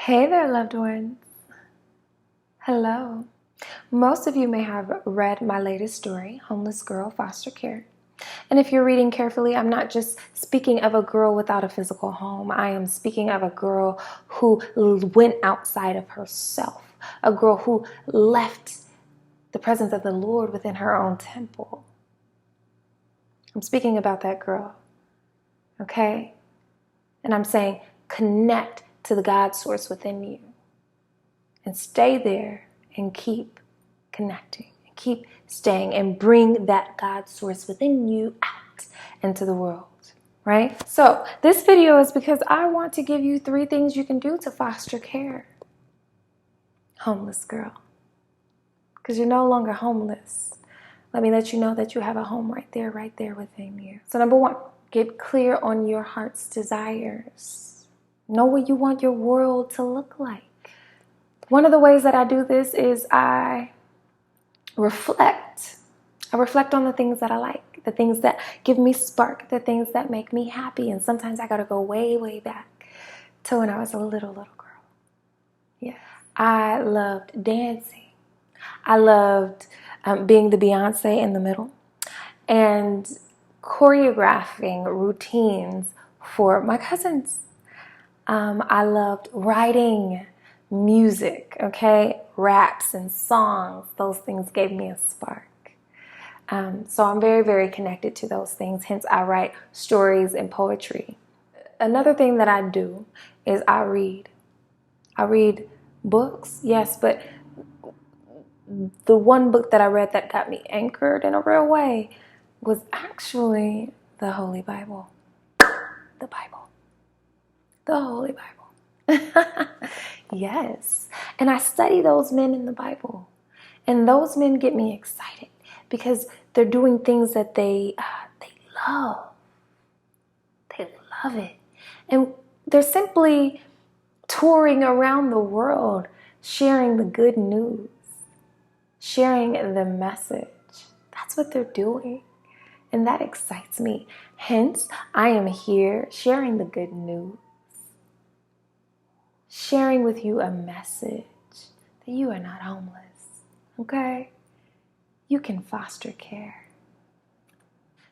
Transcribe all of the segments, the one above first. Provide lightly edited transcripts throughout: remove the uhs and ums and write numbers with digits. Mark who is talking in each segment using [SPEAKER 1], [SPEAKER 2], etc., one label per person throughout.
[SPEAKER 1] Hey there, loved ones. Hello. Most of you may have read my latest story, Homeless Girl Foster Care. And if you're reading carefully, I'm not just speaking of a girl without a physical home. I am speaking of a girl who went outside of herself, a girl who left the presence of the Lord within her own temple. I'm speaking about that girl, okay? And I'm saying connect to the God source within you and stay there and keep connecting and keep staying and bring that God source within you out into the world, right? So this video is because I want to give you 3 things you can do to foster care. Homeless girl, because you're no longer homeless. Let me let you know that you have a home right there within you. So number 1, get clear on your heart's desires. Know what you want your world to look like. One of the ways that I do this is I reflect. I reflect on the things that I like, the things that give me spark, the things that make me happy. And sometimes I got to go way, way back to when I was a little girl. Yeah. I loved dancing. I loved being the Beyonce in the middle and choreographing routines for my cousins. I loved writing music, okay? Raps and songs. Those things gave me a spark. So I'm very, very connected to those things. Hence, I write stories and poetry. Another thing that I do is I read. I read books, yes, but the one book that I read that got me anchored in a real way was actually the Holy Bible. The Bible. The Holy Bible. Yes. And I study those men in the Bible. And those men get me excited because they're doing things that they love. They love it. And they're simply touring around the world, sharing the good news, sharing the message. That's what they're doing. And that excites me. Hence, I am here sharing the good news. Sharing with you a message that you are not homeless, okay? You can foster care.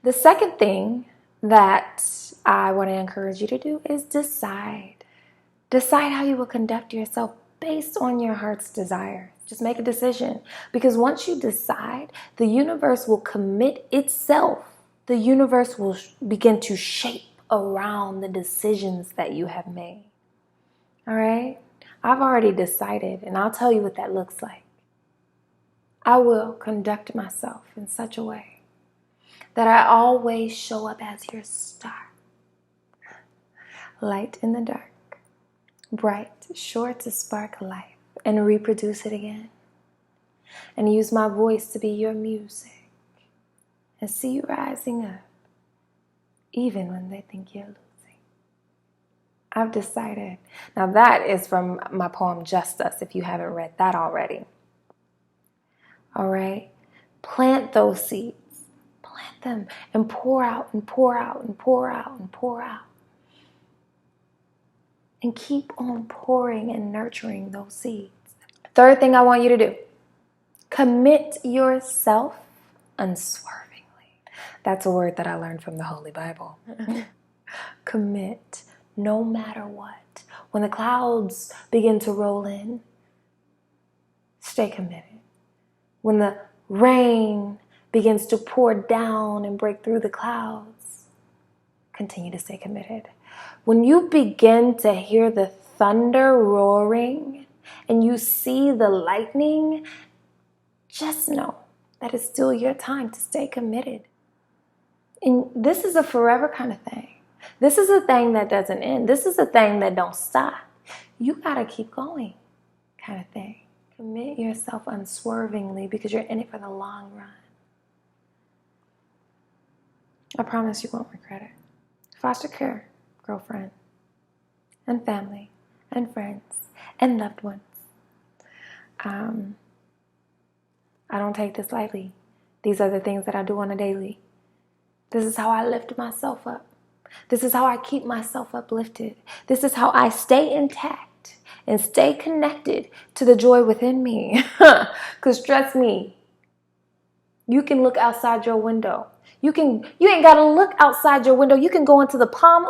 [SPEAKER 1] The second thing that I want to encourage you to do is decide. Decide how you will conduct yourself based on your heart's desire. Just make a decision, because once you decide, the universe will commit itself. The universe will begin to shape around the decisions that you have made. All right? I've already decided, and I'll tell you what that looks like. I will conduct myself in such a way that I always show up as your star. Light in the dark, bright, sure to spark life and reproduce it again. And use my voice to be your music and see you rising up, even when they think you're losing. I've decided. Now that is from my poem Justus, if you haven't read that already. All right? Plant those seeds. Plant them and pour out and pour out and pour out and pour out. And keep on pouring and nurturing those seeds. Third thing I want you to do, commit yourself unswervingly. That's a word that I learned from the Holy Bible. Commit. No matter what. When the clouds begin to roll in, stay committed. When the rain begins to pour down and break through the clouds, continue to stay committed. When you begin to hear the thunder roaring and you see the lightning, just know that it's still your time to stay committed. And this is a forever kind of thing. This is a thing that doesn't end. This is a thing that don't stop. You got to keep going kind of thing. Commit yourself unswervingly because you're in it for the long run. I promise you won't regret it. Foster care, girlfriend, and family, and friends, and loved ones. I don't take this lightly. These are the things that I do on a daily. This is how I lift myself up. This is how I keep myself uplifted. This is how I stay intact and stay connected to the joy within me. Because trust me, you can look outside your window. You ain't got to look outside your window. You can go into the palm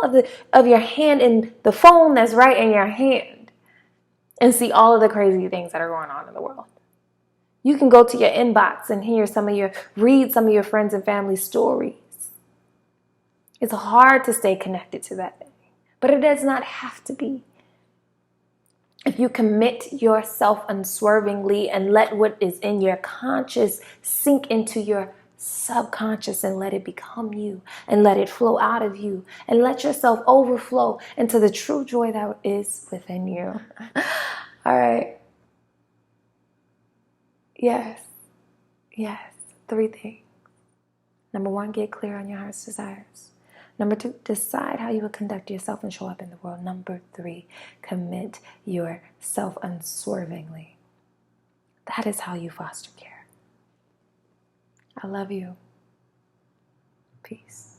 [SPEAKER 1] of your hand and the phone that's right in your hand and see all of the crazy things that are going on in the world. You can go to your inbox and read some of your friends and family stories. It's hard to stay connected to that thing, but it does not have to be. If you commit yourself unswervingly and let what is in your conscious sink into your subconscious and let it become you and let it flow out of you and let yourself overflow into the true joy that is within you. All right. Yes. 3 things. Number 1, get clear on your heart's desires. Number 2, decide how you will conduct yourself and show up in the world. Number 3, commit yourself unswervingly. That is how you foster care. I love you. Peace.